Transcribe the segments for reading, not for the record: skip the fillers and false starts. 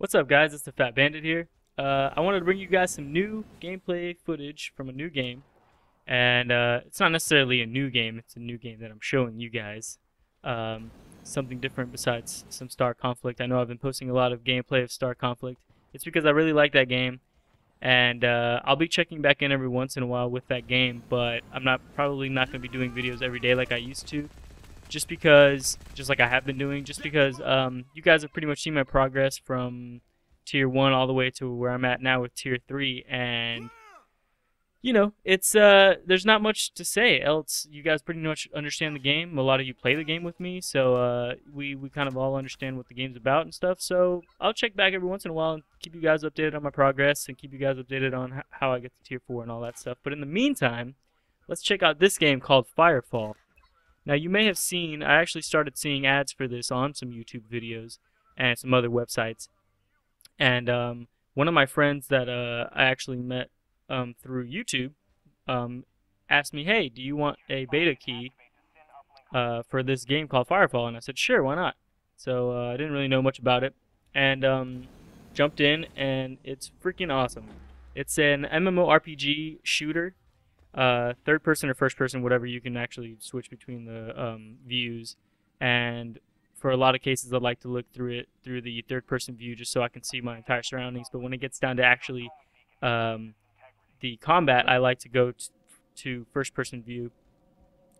What's up, guys? It's ThePhatBandit here. I wanted to bring you guys some new gameplay footage from a new game, and it's not necessarily a new game. It's a new game that I'm showing you guys. Something different besides some Star Conflict. I know I've been posting a lot of gameplay of Star Conflict. It's because I really like that game, and I'll be checking back in every once in a while with that game, but I'm probably not going to be doing videos every day like I used to. Just like I have been doing, just because you guys have pretty much seen my progress from Tier 1 all the way to where I'm at now with Tier 3, and, you know, it's, there's not much to say else. You guys pretty much understand the game. A lot of you play the game with me, so we kind of all understand what the game's about and stuff, so I'll check back every once in a while and keep you guys updated on my progress and keep you guys updated on how I get to Tier 4 and all that stuff. But in the meantime, let's check out this game called Firefall. Now, you may have seen, I actually started seeing ads for this on some YouTube videos and some other websites. And one of my friends that I actually met through YouTube asked me, hey, do you want a beta key for this game called Firefall? And I said, sure, why not? So I didn't really know much about it. And jumped in, and it's freaking awesome. It's an MMORPG shooter. Third person or first person, whatever, you can actually switch between the views, and for a lot of cases I like to look through it through the third person view just so I can see my entire surroundings. But when it gets down to actually the combat, I like to go to first person view.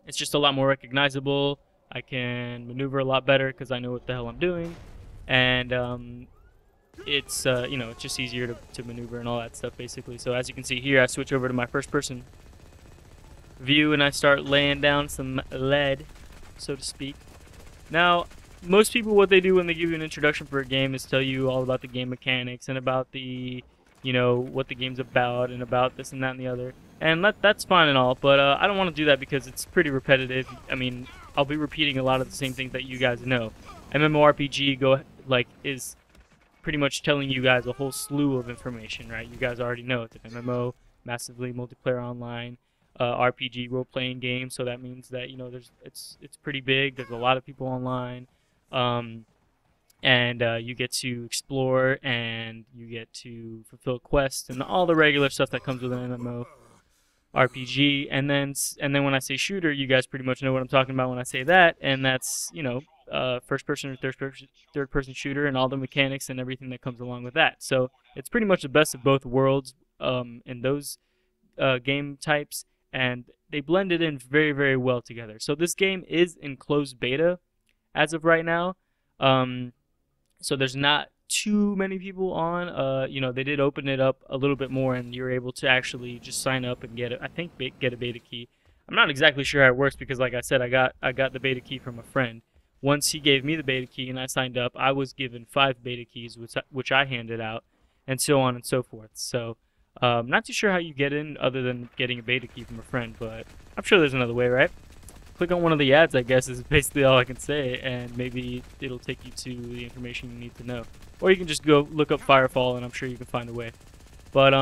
It's just a lot more recognizable. I can maneuver a lot better because I know what the hell I'm doing, and it's you know, it's just easier to maneuver and all that stuff basically. So as you can see here, I switch over to my first person view and I start laying down some lead, so to speak. Now, most people, what they do when they give you an introduction for a game is tell you all about the game mechanics and about the, you know, what the game's about and about this and that and the other. And that's fine and all, but I don't want to do that because it's pretty repetitive. I mean, I'll be repeating a lot of the same things that you guys know. MMORPG is pretty much telling you guys a whole slew of information, right? You guys already know it's an MMO, massively multiplayer online. RPG role-playing game, so that means that, you know, it's pretty big. There's a lot of people online, and you get to explore and you get to fulfill quests and all the regular stuff that comes with an MMO RPG. And then when I say shooter, you guys pretty much know what I'm talking about when I say that, and that's, you know, first person or third person shooter and all the mechanics and everything that comes along with that. So it's pretty much the best of both worlds in those game types. And they blended in very, very well together. So this game is in closed beta as of right now. So there's not too many people on. You know, they did open it up a little bit more, and you're able to actually just sign up and get it. I think get a beta key. I'm not exactly sure how it works because, like I said, I got the beta key from a friend. Once he gave me the beta key and I signed up, I was given 5 beta keys, which I handed out, and so on and so forth. So. Not too sure how you get in other than getting a beta key from a friend, but I'm sure there's another way, right? Click on one of the ads, I guess, is basically all I can say, and maybe it'll take you to the information you need to know. Or you can just go look up Firefall, and I'm sure you can find a way. But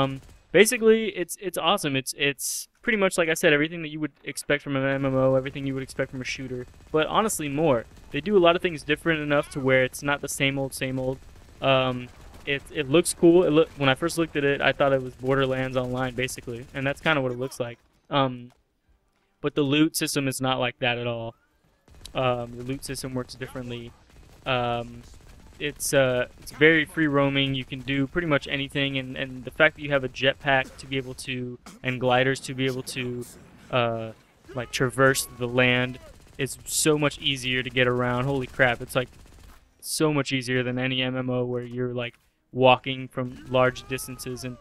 basically, it's awesome. It's pretty much, like I said, everything that you would expect from an MMO, everything you would expect from a shooter, but honestly more. They do a lot of things different enough to where it's not the same old, same old. It looks cool. When I first looked at it, I thought it was Borderlands Online, basically, and that's kind of what it looks like. But the loot system is not like that at all. The loot system works differently. It's very free roaming. You can do pretty much anything, and the fact that you have a jetpack to be able to, and gliders to be able to, like traverse the land, is so much easier to get around. Holy crap! It's like so much easier than any MMO where you're like walking from large distances. And,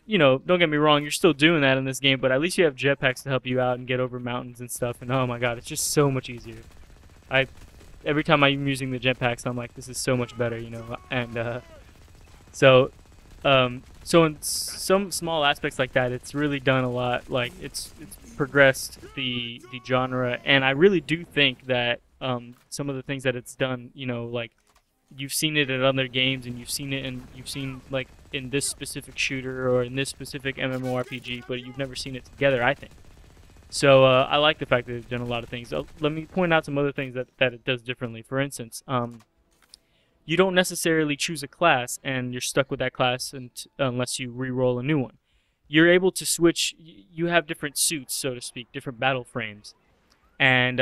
you know, don't get me wrong, you're still doing that in this game, but at least you have jetpacks to help you out and get over mountains and stuff. And oh my god, it's just so much easier. Every time I'm using the jetpacks, I'm like, this is so much better, you know. And so in some small aspects like that, it's really done a lot. Like it's progressed the genre, and I really do think that some of the things that it's done, you know, like you've seen it in other games, and you've seen like in this specific shooter or in this specific MMORPG, but you've never seen it together, I think. So I like the fact that they've done a lot of things. Let me point out some other things that it does differently. For instance, you don't necessarily choose a class and you're stuck with that class unless you re-roll a new one. You're able to switch. You have different suits, so to speak, different battle frames, and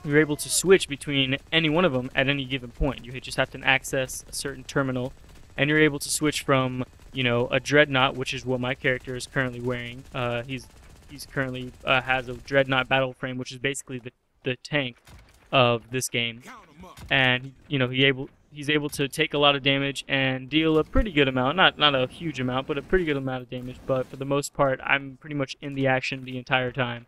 you're able to switch between any one of them at any given point. You just have to access a certain terminal, and you're able to switch from, a dreadnought, which is what my character is currently wearing. He's currently has a dreadnought battle frame, which is basically the tank of this game, and he's able to take a lot of damage and deal a pretty good amount, not a huge amount, but a pretty good amount of damage. But for the most part, I'm pretty much in the action the entire time,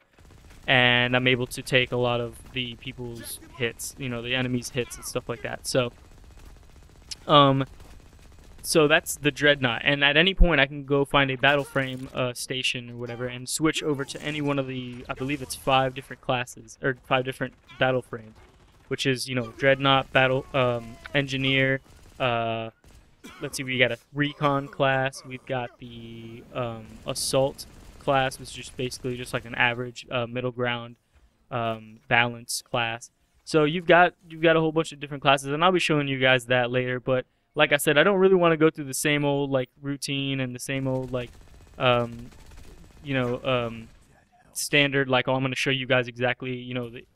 and I'm able to take a lot of the people's hits, the enemy's hits and stuff like that. So that's the dreadnought, and at any point I can go find a battle frame station or whatever and switch over to any one of the, I believe it's 5 different classes or 5 different battle frames, which is dreadnought, battle engineer. Let's see, we got a recon class. We've got the assault class, which is basically just like an average middle ground balance class. So you've got a whole bunch of different classes, and I'll be showing you guys that later. But like I said, I don't really want to go through the same old routine and the same old standard, I'm going to show you guys exactly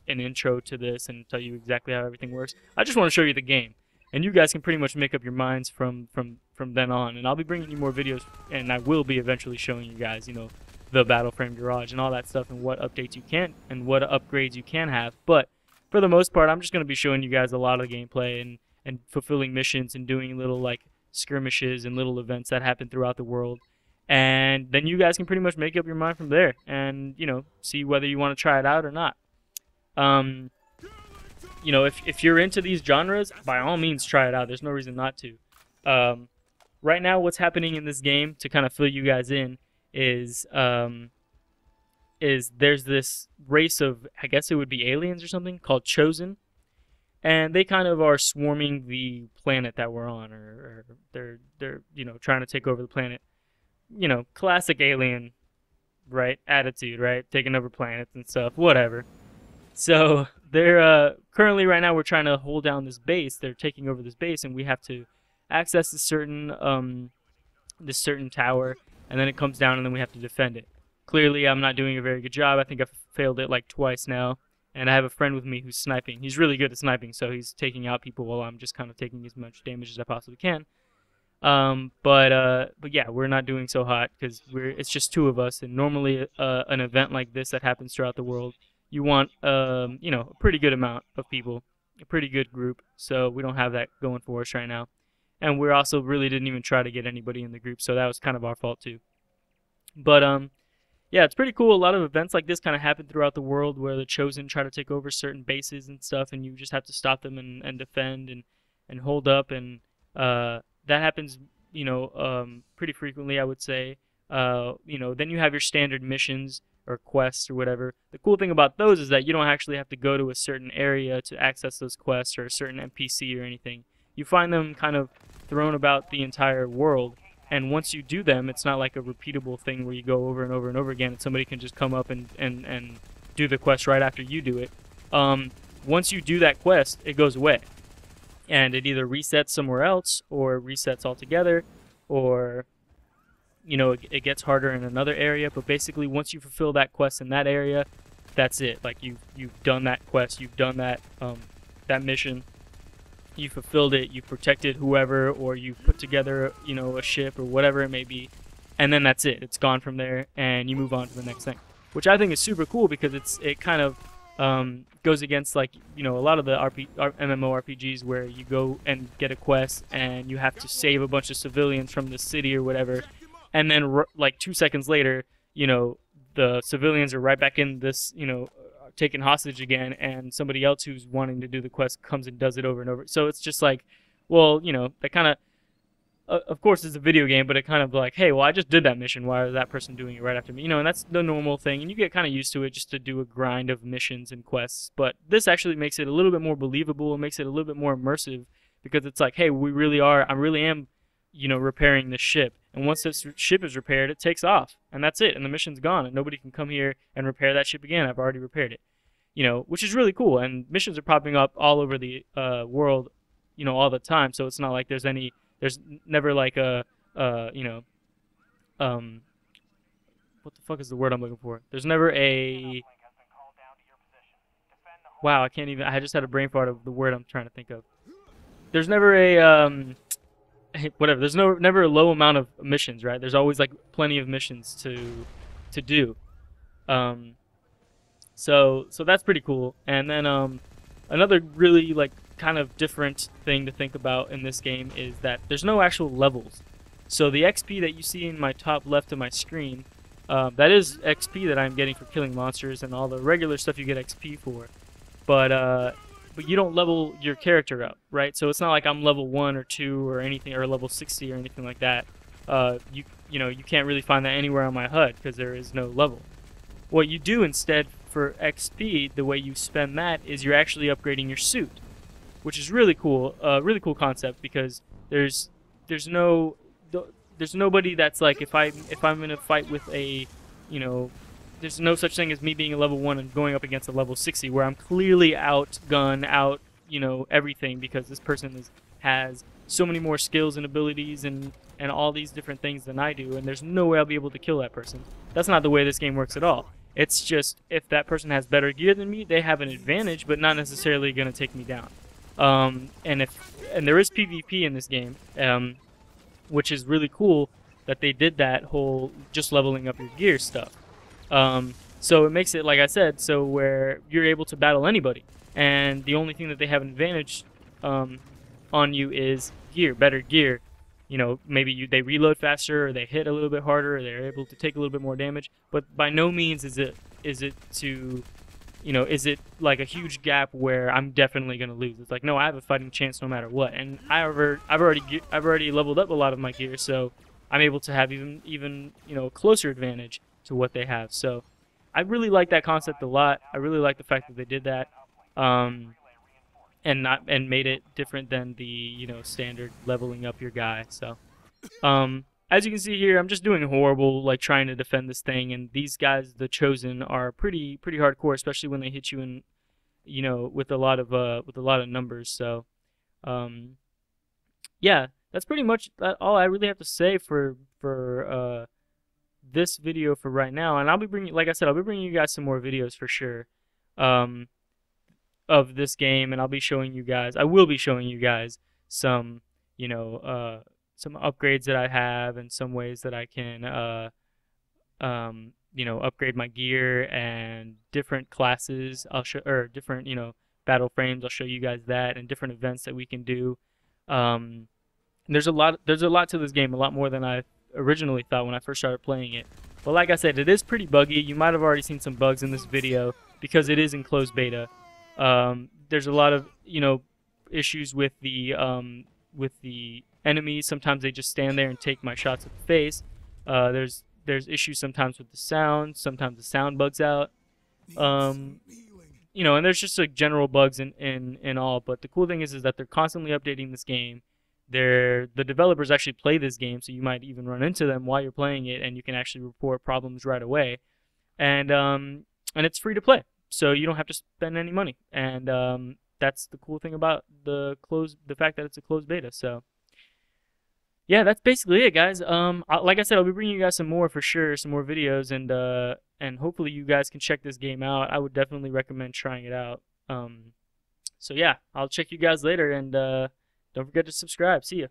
an intro to this and tell you exactly how everything works. I just want to show you the game, and you guys can pretty much make up your minds from then on. And I'll be bringing you more videos, and I will be eventually showing you guys the battle frame garage and all that stuff, and what updates you can and what upgrades you can have. But for the most part, I'm just going to be showing you guys a lot of the gameplay and fulfilling missions and doing little skirmishes and little events that happen throughout the world. And then you guys can pretty much make up your mind from there and, see whether you want to try it out or not. If you're into these genres, by all means try it out. There's no reason not to. Right now, what's happening in this game, to kind of fill you guys in, is there's this race of, I guess it would be aliens or something, called Chosen. And they kind of are swarming the planet that we're on, or they're trying to take over the planet. Classic alien, right, attitude, right, taking over planets and stuff, whatever. So they're currently right now we're trying to hold down this base. They're taking over this base, and we have to access this certain tower, and then it comes down, and then we have to defend it. Clearly, I'm not doing a very good job. I think I've failed it twice now. And I have a friend with me who's sniping. He's really good at sniping, so he's taking out people while I'm just kind of taking as much damage as I possibly can. But yeah, we're not doing so hot because it's just 2 of us. And normally, an event like this that happens throughout the world, you want a pretty good amount of people, a pretty good group. So we don't have that going for us right now. And we also really didn't even try to get anybody in the group, so that was kind of our fault too. But yeah, it's pretty cool. A lot of events like this kind of happen throughout the world where the Chosen try to take over certain bases and stuff, and you just have to stop them and defend and hold up. And that happens, pretty frequently, I would say. Then you have your standard missions or quests or whatever. The cool thing about those is that you don't actually have to go to a certain area to access those quests or a certain NPC or anything. You find them kind of thrown about the entire world. And once you do them, it's not like a repeatable thing where you go over and over and over again and somebody can just come up and do the quest right after you do it. Once you do that quest, it goes away. And it either resets somewhere else or resets altogether, or it gets harder in another area. But basically, once you fulfill that quest in that area, that's it. You've done that quest, you've done that mission. You fulfilled it, you protected whoever, or you put together, a ship or whatever it may be, and then that's it. It's gone from there, and you move on to the next thing, which I think is super cool because it kind of goes against a lot of the MMORPGs where you go and get a quest and you have to save a bunch of civilians from the city or whatever, and then 2 seconds later, the civilians are right back in this, taken hostage again, and somebody else who's wanting to do the quest comes and does it over and over. So it's just that kind of, of course it's a video game, but it kind of hey, well, I just did that mission, why is that person doing it right after me? And that's the normal thing, and you get kind of used to it just to do a grind of missions and quests. But this actually makes it a little bit more believable. It makes it a little bit more immersive because it's hey, I really am, repairing this ship. And once this ship is repaired, it takes off, and that's it, and the mission's gone, and nobody can come here and repair that ship again. I've already repaired it, which is really cool. And missions are popping up all over the world, all the time. So it's not like there's never like you know, um, what the fuck is the word I'm looking for? There's never a, wow, I can't even, I just had a brain fart of the word I'm trying to think of. There's never a, whatever, there's never a low amount of missions, right? There's always like plenty of missions to do. Um, so that's pretty cool. And then another really like kind of different thing to think about in this game is that there's no actual levels. So the XP that you see in my top left of my screen, that is XP that I'm getting for killing monsters, and all the regular stuff you get XP for. But you don't level your character up, right? So it's not like I'm level 1 or 2 or anything, or level 60 or anything like that. You can't really find that anywhere on my HUD because there is no level. What you do instead for XP, the way you spend that is you're actually upgrading your suit, which is really cool. Really cool concept, because there's nobody that's like, if I'm in a fight with a, there's no such thing as me being a level 1 and going up against a level 60 where I'm clearly outgunned, everything, because this person has so many more skills and abilities and all these different things than I do, and there's no way I'll be able to kill that person. That's not the way this game works at all. It's just, if that person has better gear than me, they have an advantage, but not necessarily going to take me down. And there is PvP in this game, which is really cool that they did that whole just leveling up your gear stuff. So it makes it, like I said, so where you're able to battle anybody, and the only thing that they have an advantage on you is gear, better gear. Maybe they reload faster, or they hit a little bit harder, or they're able to take a little bit more damage. But by no means is it like a huge gap where I'm definitely going to lose. It's like, no, I have a fighting chance no matter what. And I've already leveled up a lot of my gear, so I'm able to have even a closer advantage to what they have. So I really like that concept a lot. I really like the fact that they did that. And made it different than the standard leveling up your guy. So as you can see here, I'm just doing horrible, like trying to defend this thing, and these guys, the Chosen, are pretty hardcore, especially when they hit you in with a lot of numbers. So yeah, that's pretty much all I really have to say for this video for right now. And I'll be bringing, like I said, I'll be bringing you guys some more videos for sure. Of this game, and I will be showing you guys some some upgrades that I have, and some ways that I can upgrade my gear and different classes. I'll show, or different battle frames. I'll show you guys that, and different events that we can do. There's a lot to this game, a lot more than I originally thought when I first started playing it. But like I said, it is pretty buggy. You might have already seen some bugs in this video because it is in closed beta. There's a lot of issues with the enemies. Sometimes they just stand there and take my shots at the face. There's issues sometimes with the sound. Sometimes the sound bugs out. And there's just like general bugs in all. But the cool thing is that they're constantly updating this game. The developers actually play this game, so you might even run into them while you're playing it, and you can actually report problems right away. And it's free to play. So you don't have to spend any money, and that's the cool thing about the fact that it's a closed beta. So yeah, that's basically it, guys. Like I said, I'll be bringing you guys some more for sure, some more videos, and hopefully you guys can check this game out. I would definitely recommend trying it out. So yeah, I'll check you guys later, and don't forget to subscribe. See ya.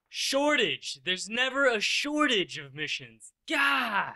Shortage. There's never a shortage of missions. God.